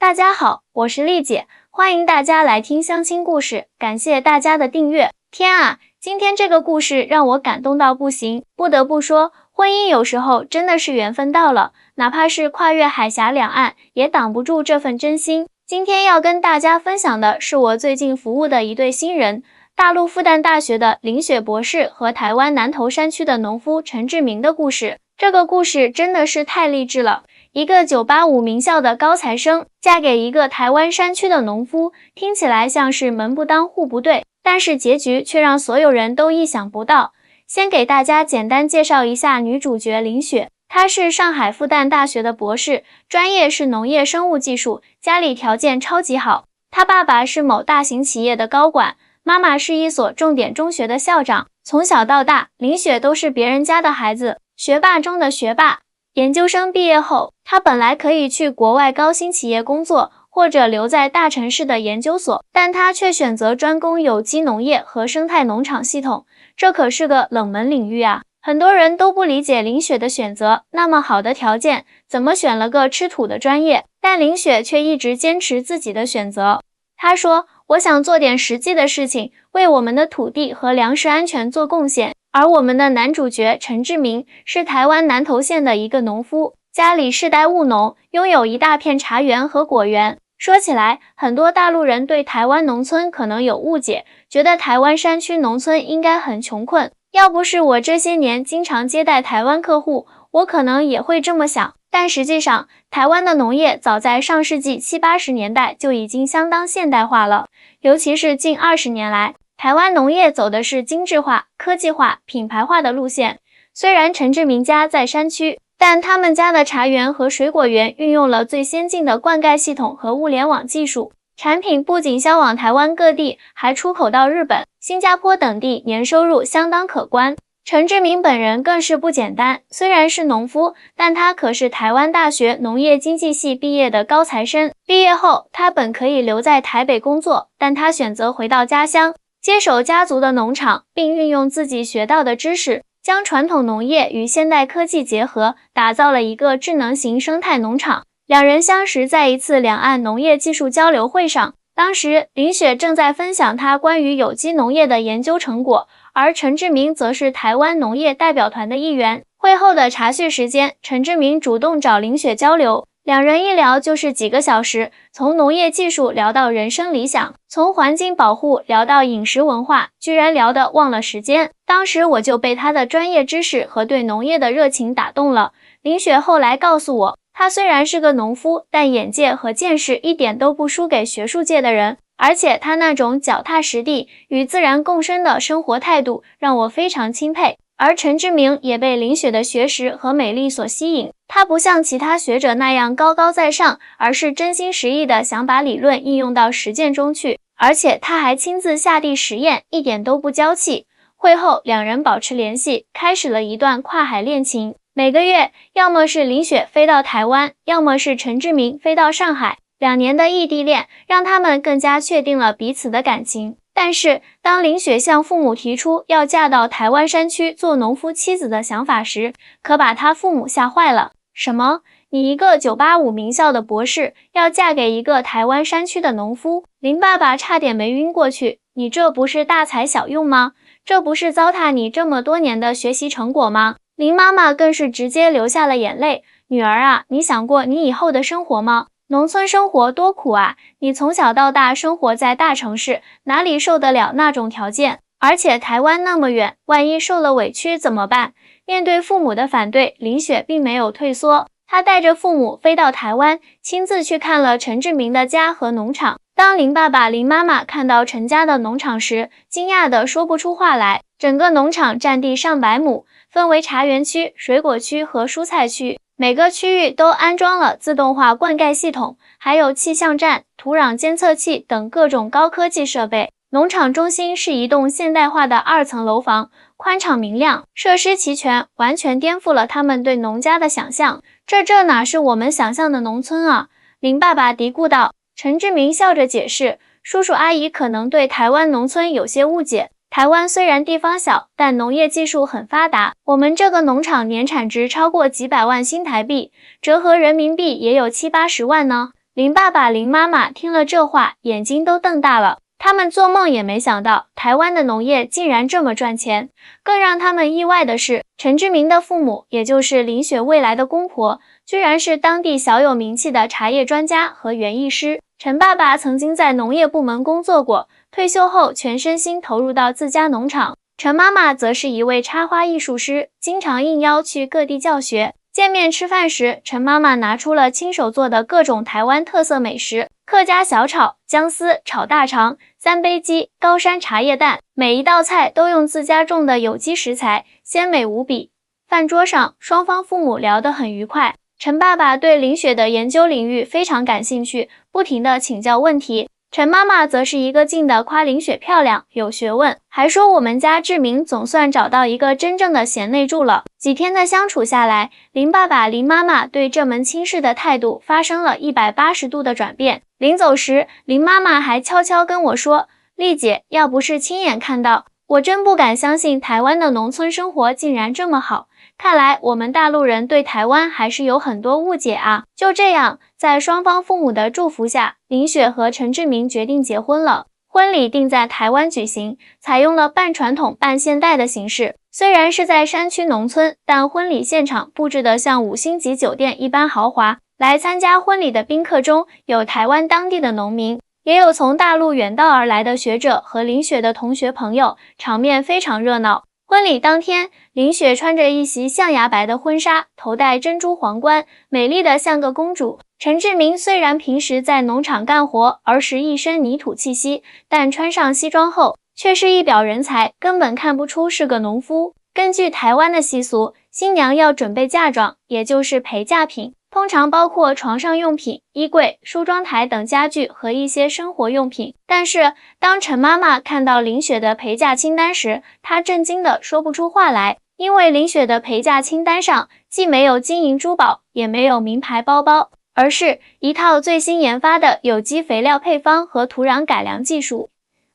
大家好，我是丽姐，欢迎大家来听相亲故事，感谢大家的订阅。天啊，今天这个故事让我感动到不行，不得不说，婚姻有时候真的是缘分到了，哪怕是跨越海峡两岸，也挡不住这份真心。今天要跟大家分享的是我最近服务的一对新人，大陆复旦大学的林雪博士和台湾南投山区的农夫陈志明的故事。这个故事真的是太励志了。一个985名校的高材生，嫁给一个台湾山区的农夫，听起来像是门不当户不对，但是结局却让所有人都意想不到。先给大家简单介绍一下女主角林雪，她是上海复旦大学的博士，专业是农业生物技术，家里条件超级好。她爸爸是某大型企业的高管，妈妈是一所重点中学的校长。从小到大，林雪都是别人家的孩子，学霸中的学霸。研究生毕业后，他本来可以去国外高新企业工作，或者留在大城市的研究所，但他却选择专攻有机农业和生态农场系统，这可是个冷门领域啊！很多人都不理解林雪的选择，那么好的条件，怎么选了个吃土的专业？但林雪却一直坚持自己的选择。她说，我想做点实际的事情，为我们的土地和粮食安全做贡献。而我们的男主角陈志明是台湾南投县的一个农夫，家里世代务农，拥有一大片茶园和果园。说起来，很多大陆人对台湾农村可能有误解，觉得台湾山区农村应该很穷困。要不是我这些年经常接待台湾客户，我可能也会这么想。但实际上，台湾的农业早在上世纪70、80年代就已经相当现代化了，尤其是近20年来，台湾农业走的是精致化、科技化、品牌化的路线。虽然陈志明家在山区，但他们家的茶园和水果园运用了最先进的灌溉系统和物联网技术，产品不仅销往台湾各地，还出口到日本、新加坡等地，年收入相当可观。陈志明本人更是不简单，虽然是农夫，但他可是台湾大学农业经济系毕业的高材生。毕业后，他本可以留在台北工作，但他选择回到家乡，接手家族的农场，并运用自己学到的知识，将传统农业与现代科技结合，打造了一个智能型生态农场。两人相识在一次两岸农业技术交流会上，当时林雪正在分享她关于有机农业的研究成果，而陈志明则是台湾农业代表团的一员。会后的茶叙时间，陈志明主动找林雪交流，两人一聊就是几个小时，从农业技术聊到人生理想，从环境保护聊到饮食文化，居然聊得忘了时间。当时我就被他的专业知识和对农业的热情打动了。林雪后来告诉我，他虽然是个农夫，但眼界和见识一点都不输给学术界的人，而且他那种脚踏实地、与自然共生的生活态度让我非常钦佩。而陈志明也被林雪的学识和美丽所吸引，他不像其他学者那样高高在上，而是真心实意的想把理论应用到实践中去，而且他还亲自下地实验，一点都不娇气。会后两人保持联系，开始了一段跨海恋情。每个月，要么是林雪飞到台湾，要么是陈志明飞到上海。2年的异地恋让他们更加确定了彼此的感情。但是，当林雪向父母提出要嫁到台湾山区做农夫妻子的想法时，可把他父母吓坏了。什么？你一个985名校的博士，要嫁给一个台湾山区的农夫？林爸爸差点没晕过去。你这不是大材小用吗？这不是糟蹋你这么多年的学习成果吗？林妈妈更是直接流下了眼泪。女儿啊，你想过你以后的生活吗？农村生活多苦啊！你从小到大生活在大城市，哪里受得了那种条件？而且台湾那么远，万一受了委屈怎么办？面对父母的反对，林雪并没有退缩，她带着父母飞到台湾，亲自去看了陈志明的家和农场。当林爸爸、林妈妈看到陈家的农场时，惊讶地说不出话来。整个农场占地上百亩，分为茶园区、水果区和蔬菜区。每个区域都安装了自动化灌溉系统，还有气象站、土壤监测器等各种高科技设备。农场中心是一栋现代化的2层楼房，宽敞明亮，设施齐全，完全颠覆了他们对农家的想象。这哪是我们想象的农村啊？林爸爸嘀咕道。陈志明笑着解释，叔叔阿姨可能对台湾农村有些误解。台湾虽然地方小，但农业技术很发达。我们这个农场年产值超过几百万新台币，折合人民币也有70、80万呢。林爸爸、林妈妈听了这话，眼睛都瞪大了。他们做梦也没想到，台湾的农业竟然这么赚钱。更让他们意外的是，陈志明的父母，也就是林雪未来的公婆，居然是当地小有名气的茶叶专家和园艺师。陈爸爸曾经在农业部门工作过，退休后全身心投入到自家农场。陈妈妈则是一位插花艺术师，经常应邀去各地教学。见面吃饭时，陈妈妈拿出了亲手做的各种台湾特色美食，客家小炒、姜丝、炒大肠、三杯鸡、高山茶叶蛋，每一道菜都用自家种的有机食材，鲜美无比。饭桌上，双方父母聊得很愉快。陈爸爸对林雪的研究领域非常感兴趣，不停地请教问题。陈妈妈则是一个劲地夸林雪漂亮、有学问，还说我们家志明总算找到一个真正的贤内助了。几天的相处下来，林爸爸、林妈妈对这门亲事的态度发生了180度的转变。临走时，林妈妈还悄悄跟我说：“丽姐，要不是亲眼看到，我真不敢相信台湾的农村生活竟然这么好。看来我们大陆人对台湾还是有很多误解啊。”就这样，在双方父母的祝福下，林雪和陈志明决定结婚了。婚礼定在台湾举行，采用了半传统半现代的形式。虽然是在山区农村，但婚礼现场布置得像5星级酒店一般豪华。来参加婚礼的宾客中有台湾当地的农民，也有从大陆远道而来的学者和林雪的同学朋友，场面非常热闹。婚礼当天，林雪穿着一袭象牙白的婚纱，头戴珍珠皇冠，美丽的像个公主。陈志明虽然平时在农场干活，儿时一身泥土气息，但穿上西装后，却是一表人才，根本看不出是个农夫。根据台湾的习俗，新娘要准备嫁妆，也就是陪嫁品，通常包括床上用品、衣柜、梳妆台等家具和一些生活用品。但是，当陈妈妈看到林雪的陪嫁清单时，她震惊的说不出话来，因为林雪的陪嫁清单上既没有金银珠宝，也没有名牌包包，而是一套最新研发的有机肥料配方和土壤改良技术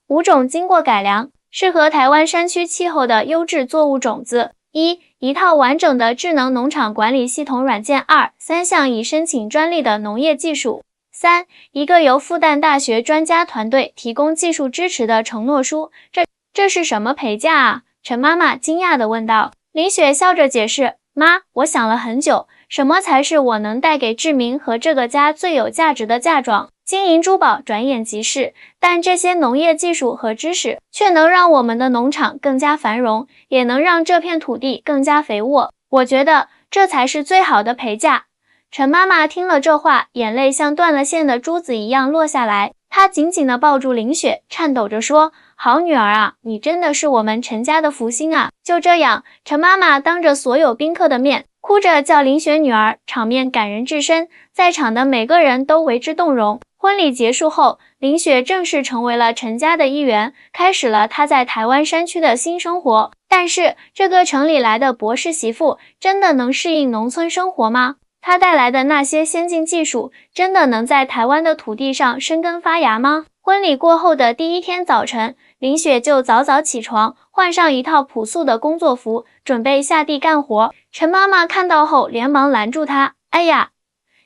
，5种经过改良，适合台湾山区气候的优质作物种子。一套完整的智能农场管理系统软件。3项已申请专利的农业技术。一个由复旦大学专家团队提供技术支持的承诺书。这是什么陪嫁啊？陈妈妈惊讶地问道。林雪笑着解释，妈，我想了很久，什么才是我能带给志明和这个家最有价值的嫁妆？金银珠宝转眼即逝，但这些农业技术和知识却能让我们的农场更加繁荣，也能让这片土地更加肥沃。我觉得这才是最好的陪嫁。陈妈妈听了这话，眼泪像断了线的珠子一样落下来，她紧紧地抱住林雪，颤抖着说，好女儿啊，你真的是我们陈家的福星啊。就这样，陈妈妈当着所有宾客的面，哭着叫林雪女儿，场面感人至深，在场的每个人都为之动容。婚礼结束后，林雪正式成为了陈家的一员，开始了她在台湾山区的新生活。但是，这个城里来的博士媳妇真的能适应农村生活吗？她带来的那些先进技术，真的能在台湾的土地上生根发芽吗？婚礼过后的第一天早晨，林雪就早早起床，换上一套朴素的工作服，准备下地干活。陈妈妈看到后连忙拦住她，哎呀，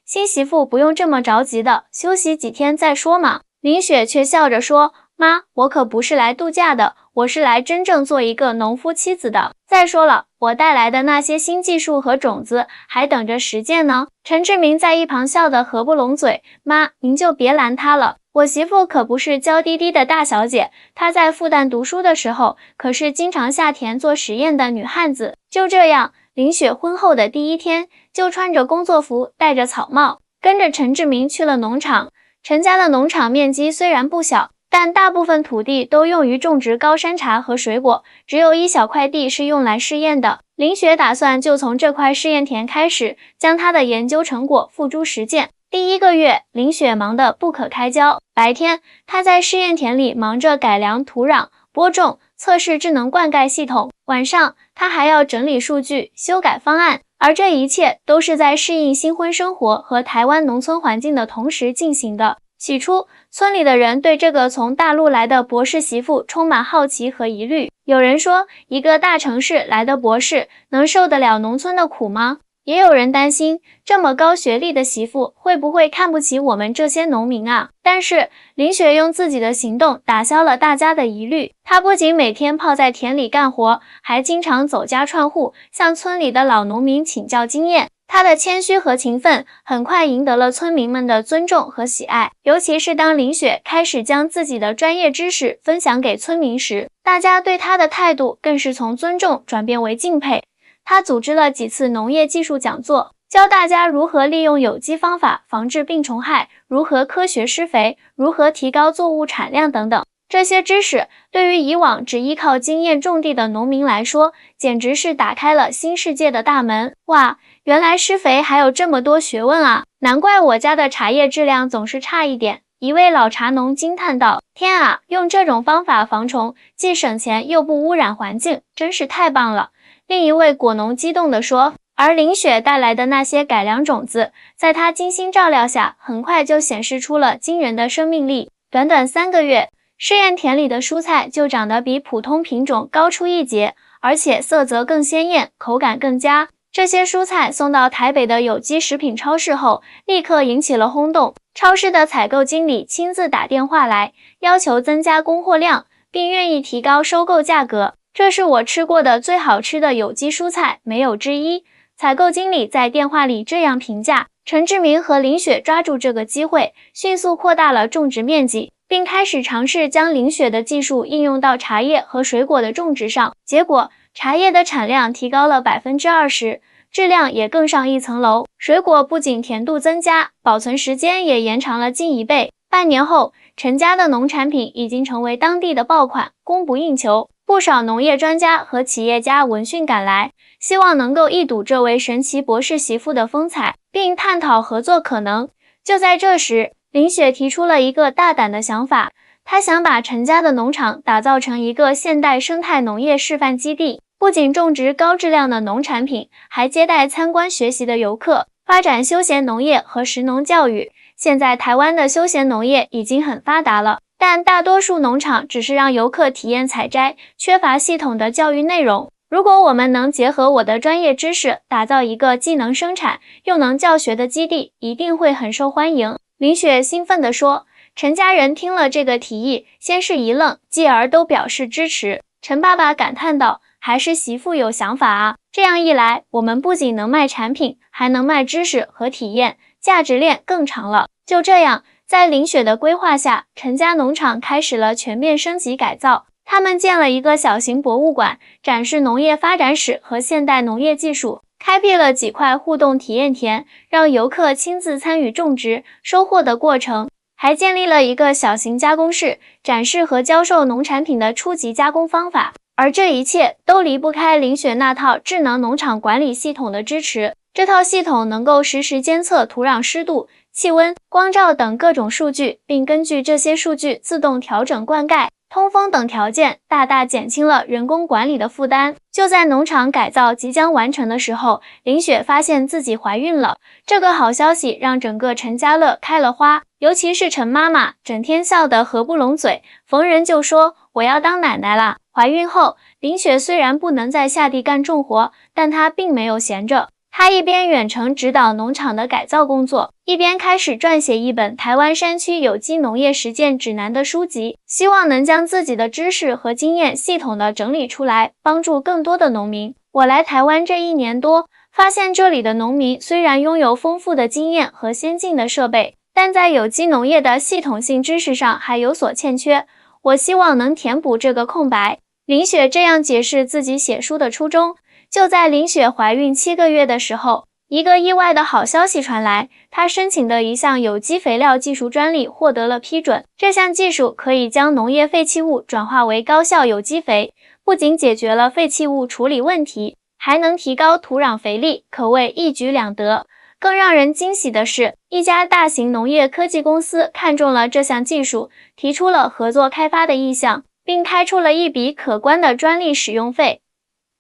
新媳妇不用这么着急的，休息几天再说嘛。林雪却笑着说，妈，我可不是来度假的，我是来真正做一个农夫妻子的。再说了，我带来的那些新技术和种子还等着实践呢。陈志明在一旁笑得合不拢嘴，妈，您就别拦他了。我媳妇可不是娇滴滴的大小姐，她在复旦读书的时候，可是经常下田做实验的女汉子。就这样，林雪婚后的第一天，就穿着工作服，戴着草帽，跟着陈志明去了农场。陈家的农场面积虽然不小，但大部分土地都用于种植高山茶和水果，只有一小块地是用来试验的。林雪打算就从这块试验田开始，将她的研究成果付诸实践。第1个月，林雪忙得不可开交。白天，她在试验田里忙着改良土壤、播种、测试智能灌溉系统。晚上，她还要整理数据、修改方案，而这一切都是在适应新婚生活和台湾农村环境的同时进行的。起初，村里的人对这个从大陆来的博士媳妇充满好奇和疑虑。有人说，一个大城市来的博士能受得了农村的苦吗？也有人担心，这么高学历的媳妇会不会看不起我们这些农民啊？但是林雪用自己的行动打消了大家的疑虑。她不仅每天泡在田里干活，还经常走家串户，向村里的老农民请教经验。她的谦虚和勤奋很快赢得了村民们的尊重和喜爱，尤其是当林雪开始将自己的专业知识分享给村民时，大家对她的态度更是从尊重转变为敬佩。他组织了几次农业技术讲座，教大家如何利用有机方法防治病虫害，如何科学施肥，如何提高作物产量等等。这些知识对于以往只依靠经验种地的农民来说，简直是打开了新世界的大门。哇，原来施肥还有这么多学问啊！难怪我家的茶叶质量总是差一点。一位老茶农惊叹道：“天啊，用这种方法防虫，既省钱又不污染环境，真是太棒了！”另一位果农激动地说，而林雪带来的那些改良种子，在她精心照料下，很快就显示出了惊人的生命力。短短3个月，试验田里的蔬菜就长得比普通品种高出一截，而且色泽更鲜艳，口感更佳。这些蔬菜送到台北的有机食品超市后，立刻引起了轰动。超市的采购经理亲自打电话来，要求增加供货量，并愿意提高收购价格。这是我吃过的最好吃的有机蔬菜，没有之一。采购经理在电话里这样评价。陈志明和林雪抓住这个机会，迅速扩大了种植面积，并开始尝试将林雪的技术应用到茶叶和水果的种植上。结果，茶叶的产量提高了 20%， 质量也更上一层楼。水果不仅甜度增加，保存时间也延长了近1倍。半年后，陈家的农产品已经成为当地的爆款，供不应求。不少农业专家和企业家闻讯赶来，希望能够一睹这位神奇博士媳妇的风采，并探讨合作可能。就在这时，林雪提出了一个大胆的想法，她想把陈家的农场打造成一个现代生态农业示范基地，不仅种植高质量的农产品，还接待参观学习的游客，发展休闲农业和食农教育。现在台湾的休闲农业已经很发达了，但大多数农场只是让游客体验采摘，缺乏系统的教育内容。如果我们能结合我的专业知识，打造一个既能生产又能教学的基地，一定会很受欢迎。林雪兴奋地说。陈家人听了这个提议，先是一愣，继而都表示支持。陈爸爸感叹道，还是媳妇有想法啊，这样一来，我们不仅能卖产品，还能卖知识和体验，价值链更长了。就这样，在林雪的规划下，陈家农场开始了全面升级改造。他们建了一个小型博物馆，展示农业发展史和现代农业技术，开辟了几块互动体验田，让游客亲自参与种植、收获的过程。还建立了一个小型加工室，展示和教授农产品的初级加工方法。而这一切都离不开林雪那套智能农场管理系统的支持。这套系统能够实时监测土壤湿度、气温、光照等各种数据，并根据这些数据自动调整灌溉、通风等条件，大大减轻了人工管理的负担。就在农场改造即将完成的时候，林雪发现自己怀孕了。这个好消息让整个陈家乐开了花，尤其是陈妈妈，整天笑得合不拢嘴，逢人就说我要当奶奶啦。怀孕后，林雪虽然不能再下地干重活，但她并没有闲着。她一边远程指导农场的改造工作，一边开始撰写一本台湾山区有机农业实践指南的书籍，希望能将自己的知识和经验系统的整理出来，帮助更多的农民。我来台湾这1年多，发现这里的农民虽然拥有丰富的经验和先进的设备，但在有机农业的系统性知识上还有所欠缺。我希望能填补这个空白。林雪这样解释自己写书的初衷。就在林雪怀孕7个月的时候，一个意外的好消息传来，她申请的一项有机肥料技术专利获得了批准。这项技术可以将农业废弃物转化为高效有机肥，不仅解决了废弃物处理问题，还能提高土壤肥力，可谓一举两得。更让人惊喜的是，一家大型农业科技公司看中了这项技术，提出了合作开发的意向，并开出了一笔可观的专利使用费。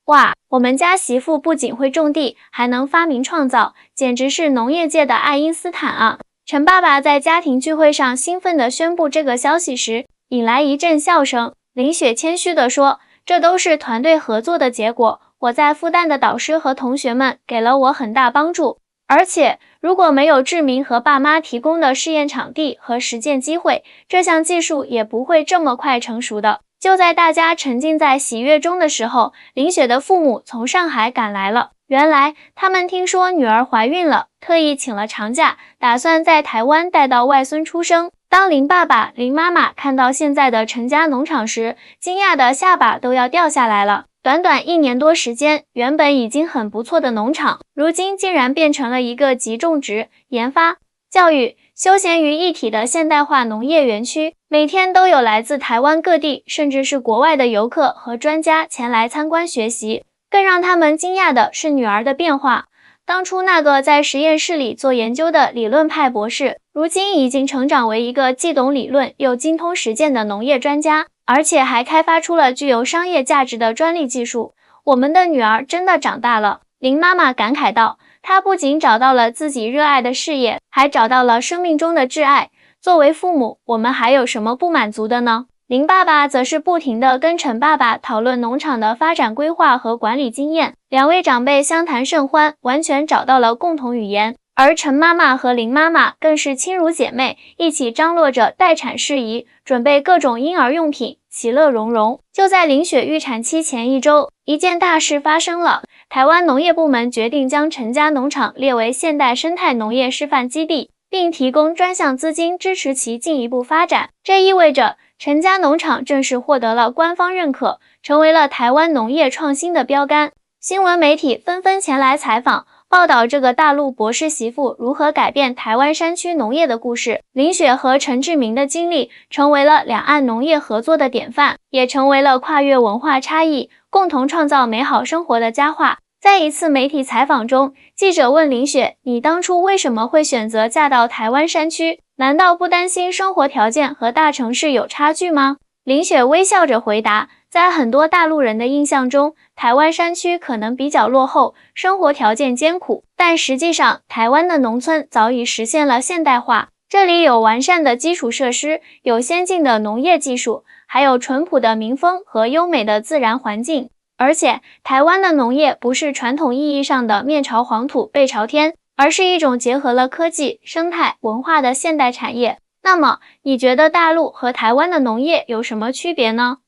哇，我们家媳妇不仅会种地，还能发明创造，简直是农业界的爱因斯坦啊！陈爸爸在家庭聚会上兴奋地宣布这个消息时，引来一阵笑声。林雪谦虚地说，这都是团队合作的结果，我在复旦的导师和同学们给了我很大帮助。而且，如果没有志明和爸妈提供的试验场地和实践机会，这项技术也不会这么快成熟的。就在大家沉浸在喜悦中的时候，林雪的父母从上海赶来了。原来，他们听说女儿怀孕了，特意请了长假，打算在台湾带到外孙出生。当林爸爸、林妈妈看到现在的陈家农场时，惊讶的下巴都要掉下来了。短短1年多时间，原本已经很不错的农场，如今竟然变成了一个集种植、研发、教育、休闲于一体的现代化农业园区。每天都有来自台湾各地，甚至是国外的游客和专家前来参观学习。更让他们惊讶的是女儿的变化。当初那个在实验室里做研究的理论派博士，如今已经成长为一个既懂理论又精通实践的农业专家，而且还开发出了具有商业价值的专利技术。我们的女儿真的长大了，林妈妈感慨道。她不仅找到了自己热爱的事业，还找到了生命中的挚爱。作为父母，我们还有什么不满足的呢？林爸爸则是不停地跟陈爸爸讨论农场的发展规划和管理经验，两位长辈相谈甚欢，完全找到了共同语言。而陈妈妈和林妈妈更是亲如姐妹，一起张罗着待产事宜，准备各种婴儿用品，其乐融融。就在林雪预产期前1周，一件大事发生了。台湾农业部门决定将陈家农场列为现代生态农业示范基地，并提供专项资金支持其进一步发展。这意味着陈家农场正式获得了官方认可，成为了台湾农业创新的标杆。新闻媒体纷纷前来采访，报道这个大陆博士媳妇如何改变台湾山区农业的故事。林雪和陈志明的经历成为了两岸农业合作的典范，也成为了跨越文化差异，共同创造美好生活的佳话。在一次媒体采访中，记者问林雪：“你当初为什么会选择嫁到台湾山区？难道不担心生活条件和大城市有差距吗？”林雪微笑着回答：“在很多大陆人的印象中，台湾山区可能比较落后，生活条件艰苦，但实际上，台湾的农村早已实现了现代化。这里有完善的基础设施，有先进的农业技术，还有淳朴的民风和优美的自然环境。而且，台湾的农业不是传统意义上的面朝黄土背朝天，而是一种结合了科技、生态、文化的现代产业。那么，你觉得大陆和台湾的农业有什么区别呢？”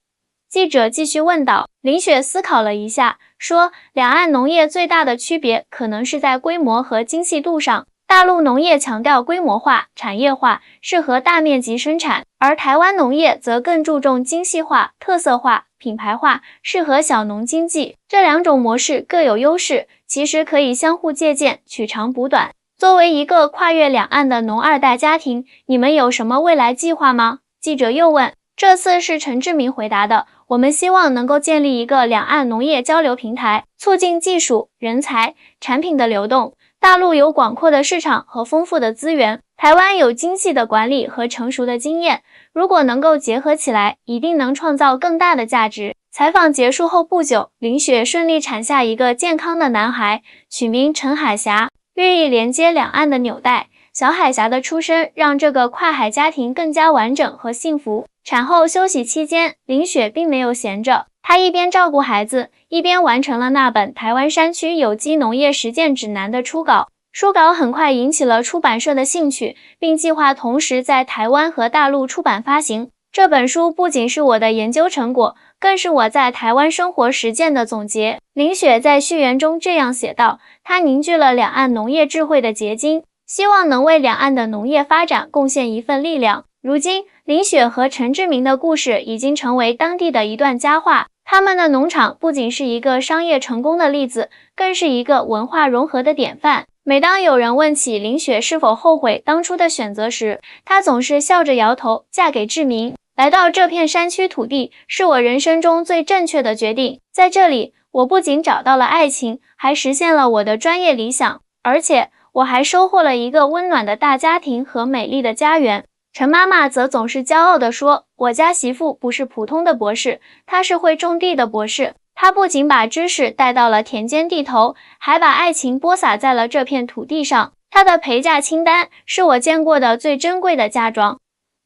记者继续问道。林雪思考了一下，说：“两岸农业最大的区别可能是在规模和精细度上。大陆农业强调规模化、产业化，适合大面积生产，而台湾农业则更注重精细化、特色化、品牌化，适合小农经济。这两种模式各有优势，其实可以相互借鉴，取长补短。作为一个跨越两岸的农二代家庭，你们有什么未来计划吗？”记者又问。这次是陈志明回答的。我们希望能够建立一个两岸农业交流平台，促进技术、人才、产品的流动。大陆有广阔的市场和丰富的资源，台湾有精细的管理和成熟的经验，如果能够结合起来，一定能创造更大的价值。采访结束后不久，林雪顺利产下一个健康的男孩，取名陈海霞，寓意连接两岸的纽带。小海霞的出生让这个跨海家庭更加完整和幸福。产后休息期间，林雪并没有闲着，她一边照顾孩子，一边完成了那本《台湾山区有机农业实践指南》的初稿。书稿很快引起了出版社的兴趣，并计划同时在台湾和大陆出版发行。这本书不仅是我的研究成果，更是我在台湾生活实践的总结。林雪在序言中这样写道：“它凝聚了两岸农业智慧的结晶，希望能为两岸的农业发展贡献一份力量。”如今，林雪和陈志明的故事已经成为当地的一段佳话。他们的农场不仅是一个商业成功的例子，更是一个文化融合的典范。每当有人问起林雪是否后悔当初的选择时，她总是笑着摇头，嫁给志明。来到这片山区土地，是我人生中最正确的决定。在这里，我不仅找到了爱情，还实现了我的专业理想，而且我还收获了一个温暖的大家庭和美丽的家园。陈妈妈则总是骄傲地说：“我家媳妇不是普通的博士，她是会种地的博士。她不仅把知识带到了田间地头，还把爱情播撒在了这片土地上。她的陪嫁清单是我见过的最珍贵的嫁妆。”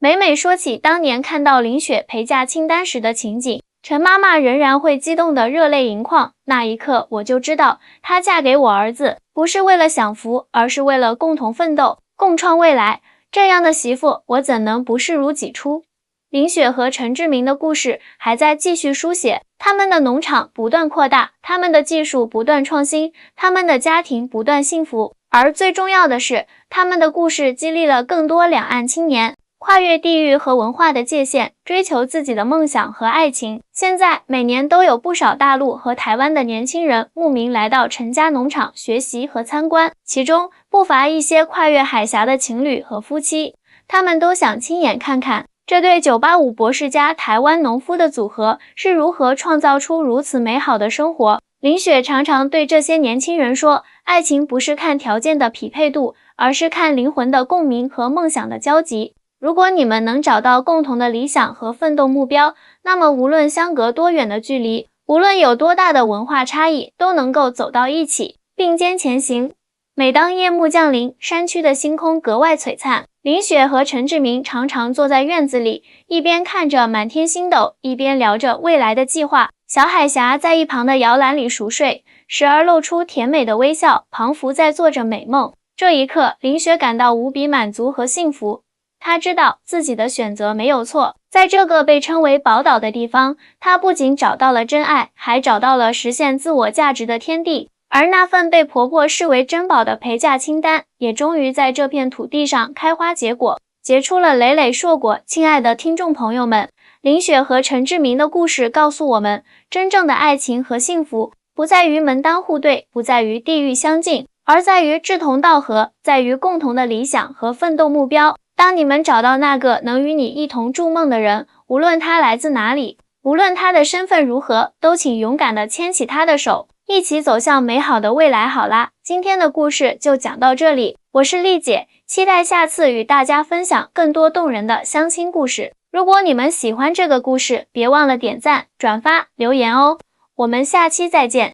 每每说起当年看到林雪陪嫁清单时的情景，陈妈妈仍然会激动得热泪盈眶。那一刻，我就知道，她嫁给我儿子，不是为了享福，而是为了共同奋斗，共创未来。这样的媳妇，我怎能不视如己出？林雪和陈志明的故事还在继续书写，他们的农场不断扩大，他们的技术不断创新，他们的家庭不断幸福。而最重要的是，他们的故事激励了更多两岸青年，跨越地域和文化的界限，追求自己的梦想和爱情。现在每年都有不少大陆和台湾的年轻人慕名来到陈家农场学习和参观，其中不乏一些跨越海峡的情侣和夫妻，他们都想亲眼看看这对985博士加台湾农夫的组合是如何创造出如此美好的生活。林雪常常对这些年轻人说，爱情不是看条件的匹配度，而是看灵魂的共鸣和梦想的交集。如果你们能找到共同的理想和奋斗目标，那么无论相隔多远的距离，无论有多大的文化差异，都能够走到一起，并肩前行。每当夜幕降临，山区的星空格外璀璨，林雪和陈志明常常坐在院子里，一边看着满天星斗，一边聊着未来的计划。小海峡在一旁的摇篮里熟睡，时而露出甜美的微笑，彷佛在做着美梦。这一刻，林雪感到无比满足和幸福。她知道自己的选择没有错，在这个被称为宝岛的地方，她不仅找到了真爱，还找到了实现自我价值的天地。而那份被婆婆视为珍宝的陪嫁清单，也终于在这片土地上开花结果，结出了累累硕果。亲爱的听众朋友们，林雪和陈志明的故事告诉我们，真正的爱情和幸福，不在于门当户对，不在于地域相近，而在于志同道合，在于共同的理想和奋斗目标。当你们找到那个能与你一同筑梦的人，无论他来自哪里，无论他的身份如何，都请勇敢地牵起他的手，一起走向美好的未来。好啦，今天的故事就讲到这里，我是丽姐，期待下次与大家分享更多动人的相亲故事。如果你们喜欢这个故事，别忘了点赞、转发、留言哦。我们下期再见。